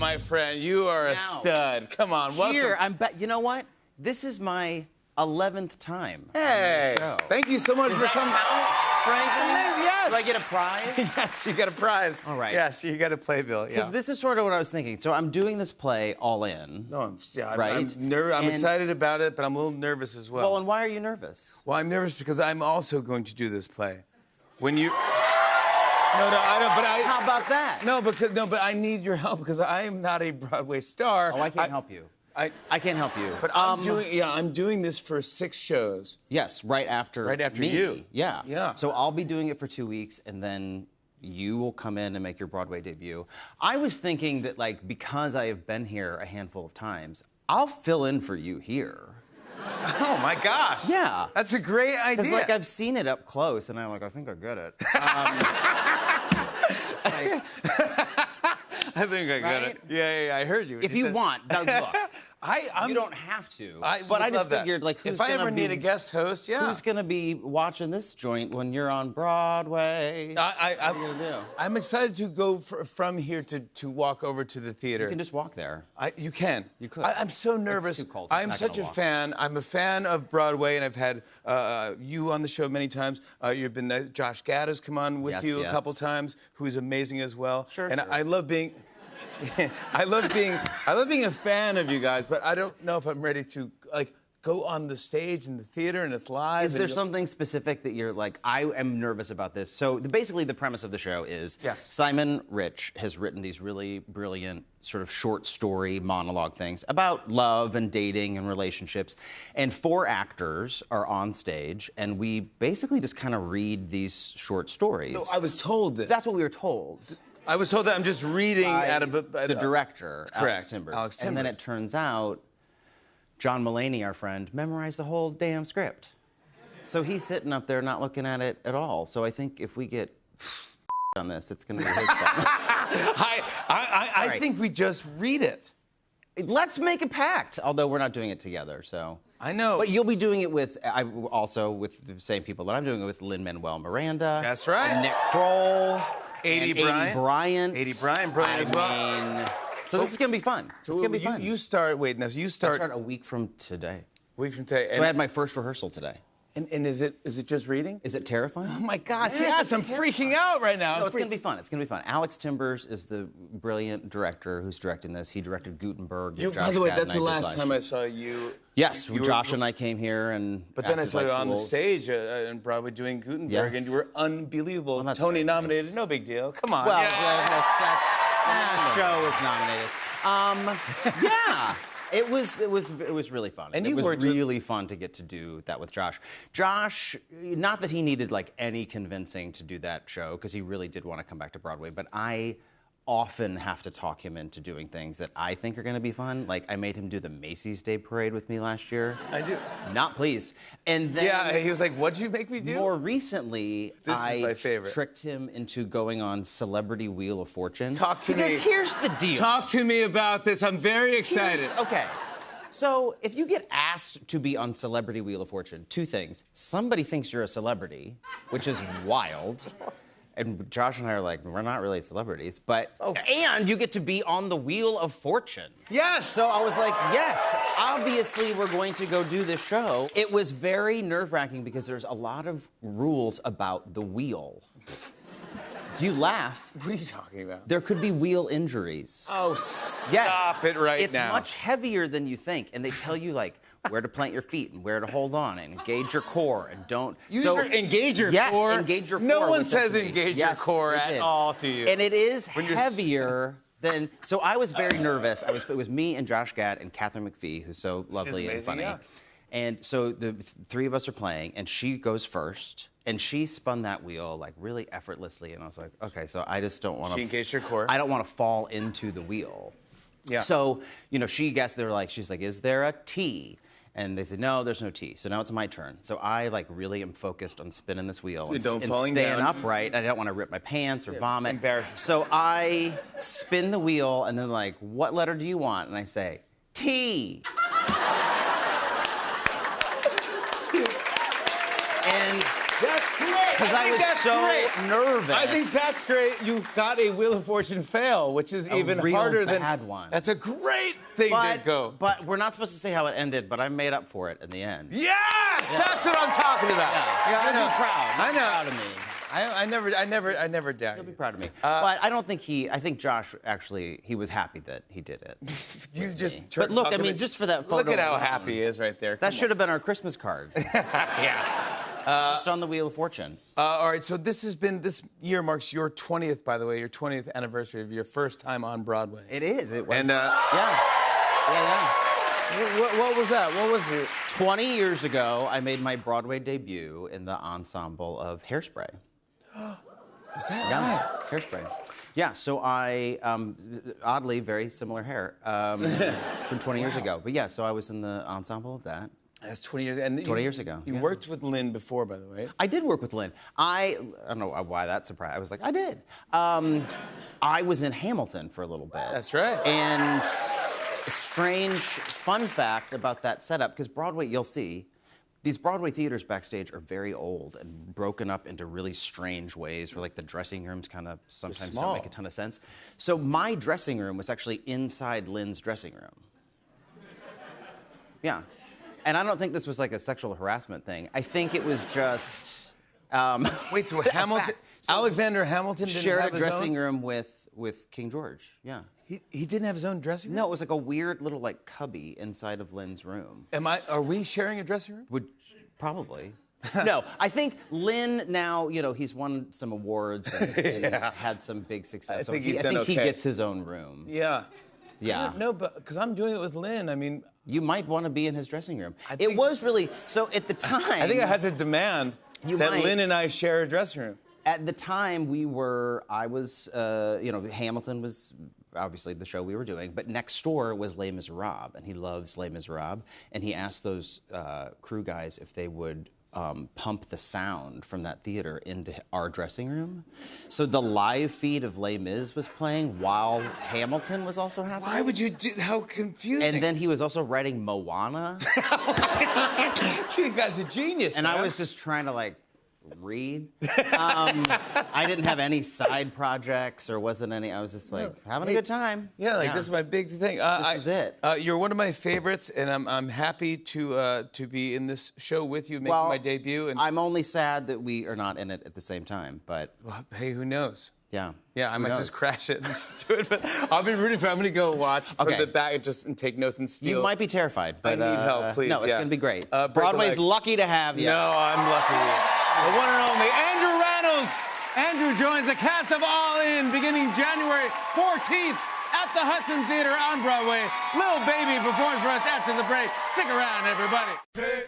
my friend. You are a stud. Come on, welcome. Here, you know what? This is my 11th time. Hey, thank you so much for coming. For anything? Yes. Do I get a prize? Yes, you get a prize. All right. Yes, you get a playbill. Because this is sort of what I was thinking. So I'm doing this play all in. No, right? I'm excited about it, but I'm a little nervous as well. Well, and why are you nervous? Well, I'm nervous because I'm also going to do this play. When you... No, I don't, but I... How about that? But I need your help because I am not a Broadway star. Oh, I can't help you. I can't help you. But I'm doing this for 6 shows. Yes, right after me. You. Yeah. Yeah. So I'll be doing it for 2 weeks, and then you will come in and make your Broadway debut. I was thinking that, like, because I have been here a handful of times, I'll fill in for you here. Oh, my gosh. Yeah. That's a great idea. Because, like, I've seen it up close, and I'm like, I think I get it. I think I got it. Yeah, I heard you. If you want, now look. You don't have to. But I just figured, like, if I ever need a guest host, who's gonna be watching this joint when you're on Broadway? What are you gonna do? I'm excited to go from here to walk over to the theater. You can just walk there. You can. You could. I'm so nervous. It's too cold. I'm such a fan. I'm a fan of Broadway, and I've had you on the show many times. You've been Josh Gad has come on with you a couple times, who's amazing as well. Sure. And I love being. I love being a fan of you guys, but I don't know if I'm ready to go on the stage in the theater and it's live. Is there something specific that you're like, I am nervous about this? So basically the premise of the show is Simon Rich has written these really brilliant sort of short story monologue things about love and dating and relationships. And 4 actors are on stage and we basically just kind of read these short stories. No, I was told that. That's what we were told. I was told that I'm just reading out of the director, Alex Timbers. Alex Timbers. And then it turns out John Mulaney, our friend, memorized the whole damn script. So he's sitting up there not looking at it at all. So I think if we get on this, it's going to be his fault. I think we just read it. Let's make a pact, although we're not doing it together, so. I know. But you'll be doing it with, also with the same people that I'm doing it with, Lin-Manuel Miranda. That's right. And Nick Kroll. Adie Bryant. Brilliant as well. So this is going to be fun. It's going to be fun. You start, I start a week from today. Week from today. So I had my first rehearsal today. And is it just reading? Is it terrifying? Oh my gosh, yes, I'm freaking out right now. No, it's going to be fun. It's going to be fun. Alex Timbers is the brilliant director who's directing this. He directed Gutenberg. By the way, that's the last time I saw you. Yes, Josh and I came here and. But then I saw you on the stage in Broadway doing Gutenberg, and you were unbelievable. Well, Tony nominated, no big deal. Come on. Well, that show was nominated. Yeah. It was really fun. And it was really fun to get to do that with Josh. Josh, not that he needed like any convincing to do that show, because he really did want to come back to Broadway, but I often have to talk him into doing things that I think are going to be fun. Like I made him do the Macy's Day Parade with me last year. I do. Not pleased. And then he was like, "What'd you make me do?" More recently, this is my favorite. Tricked him into going on Celebrity Wheel of Fortune. Talk to me. Because here's the deal. Talk to me about this. I'm very excited. Okay. So if you get asked to be on Celebrity Wheel of Fortune, 2 things. Somebody thinks you're a celebrity, which is wild. And Josh and I are like, we're not really celebrities, but, and you get to be on the Wheel of Fortune. Yes! So I was like, yes, obviously we're going to go do this show. It was very nerve-wracking because there's a lot of rules about the wheel. Do you laugh? What are you talking about? There could be wheel injuries. Oh, stop it right now. It's much heavier than you think, and they tell you, like, where to plant your feet and where to hold on and engage your core and don't. Engage your core? Yes, engage your core. No one says engage your core at all to you. And it is heavier than. So I was very nervous. It was me and Josh Gad and Katharine McPhee, who's so lovely and funny. Yeah. And so the 3 of us are playing, and she goes first, and she spun that wheel like really effortlessly, and I was like, okay, so I just don't want to. She engaged her core. I don't want to fall into the wheel. Yeah. So she guessed. She's like, is there a T? And they said, no, there's no T. So now it's my turn. So I really am focused on spinning this wheel and staying upright. I don't want to rip my pants or vomit. Embarrassing. So I spin the wheel, and they're like, what letter do you want? And I say, T. And That's great. Because I was so nervous. I think that's great. You got a Wheel of Fortune fail, which is even harder than. Bad one. That's a great thing to go. But we're not supposed to say how it ended, but I made up for it in the end. Yes! Yeah. That's what I'm talking about. Yeah, You'll be proud. I know. Proud of me. I never doubt you. You'll be proud of me. But I don't think I think Josh actually, he was happy that he did it. You just. But look, I mean, just for that photo. Look at how happy he is right there. That should have been our Christmas card. Yeah. Just on the Wheel of Fortune. All right, so this year marks your 20th, by the way, your 20th anniversary of your first time on Broadway. It is. It was. And yeah. What was that? What was it? 20 years ago, I made my Broadway debut in the ensemble of Hairspray. Is that right? Hairspray. Yeah, so I, oddly, very similar hair from 20 years ago. But yeah, so I was in the ensemble of that. That's 20 years. And 20 years ago. You worked with Lynn before, by the way. I did work with Lynn. I don't know why that surprised. I was like, I did. I was in Hamilton for a little bit. That's right. And a strange fun fact about that setup, because Broadway, you'll see, these Broadway theaters backstage are very old and broken up into really strange ways where like the dressing rooms kind of sometimes don't make a ton of sense. So my dressing room was actually inside Lynn's dressing room. Yeah. And I don't think this was like a sexual harassment thing. I think it was just... Wait, so Hamilton... Alexander Hamilton didn't shared have a dressing room with King George, yeah. He didn't have his own dressing room? No, it was like a weird little like cubby inside of Lynn's room. Are we sharing a dressing room? Probably. No, I think Lynn now, you know, he's won some awards and had some big success. I think he gets his own room. Yeah. Yeah. No, but because I'm doing it with Lynn, I mean... You might want to be in his dressing room. It was really, so at the time... I think I had to demand that Lynn and I share a dressing room. At the time, you know, Hamilton was obviously the show we were doing, but next door was Les Miserables, and he loves Les Miserables, and he asked those crew guys if they would pump the sound from that theater into our dressing room. So the live feed of Les Mis was playing while Hamilton was also happening. Why would you do, how confusing. And then he was also writing Moana. You guy's a genius, and man. I was just trying to like, read. I didn't have any side projects or wasn't any. I was just like having a good time. Yeah, like this is my big thing. This was it. You're one of my favorites, and I'm happy to be in this show with you, making my debut. And I'm only sad that we are not in it at the same time. But hey, who knows? Yeah. Yeah, I might just crash it and just do it. But I'll be rooting for. I'm going to go watch from the back and take notes and steal. You might be terrified, but I need help, please. No, it's going to be great. Broadway's lucky to have you. No, I'm lucky. The one and only Andrew Rannells. Andrew joins the cast of All In beginning January 14th at the Hudson Theater on Broadway. Lil Baby performs for us after the break. Stick around, everybody. Hey.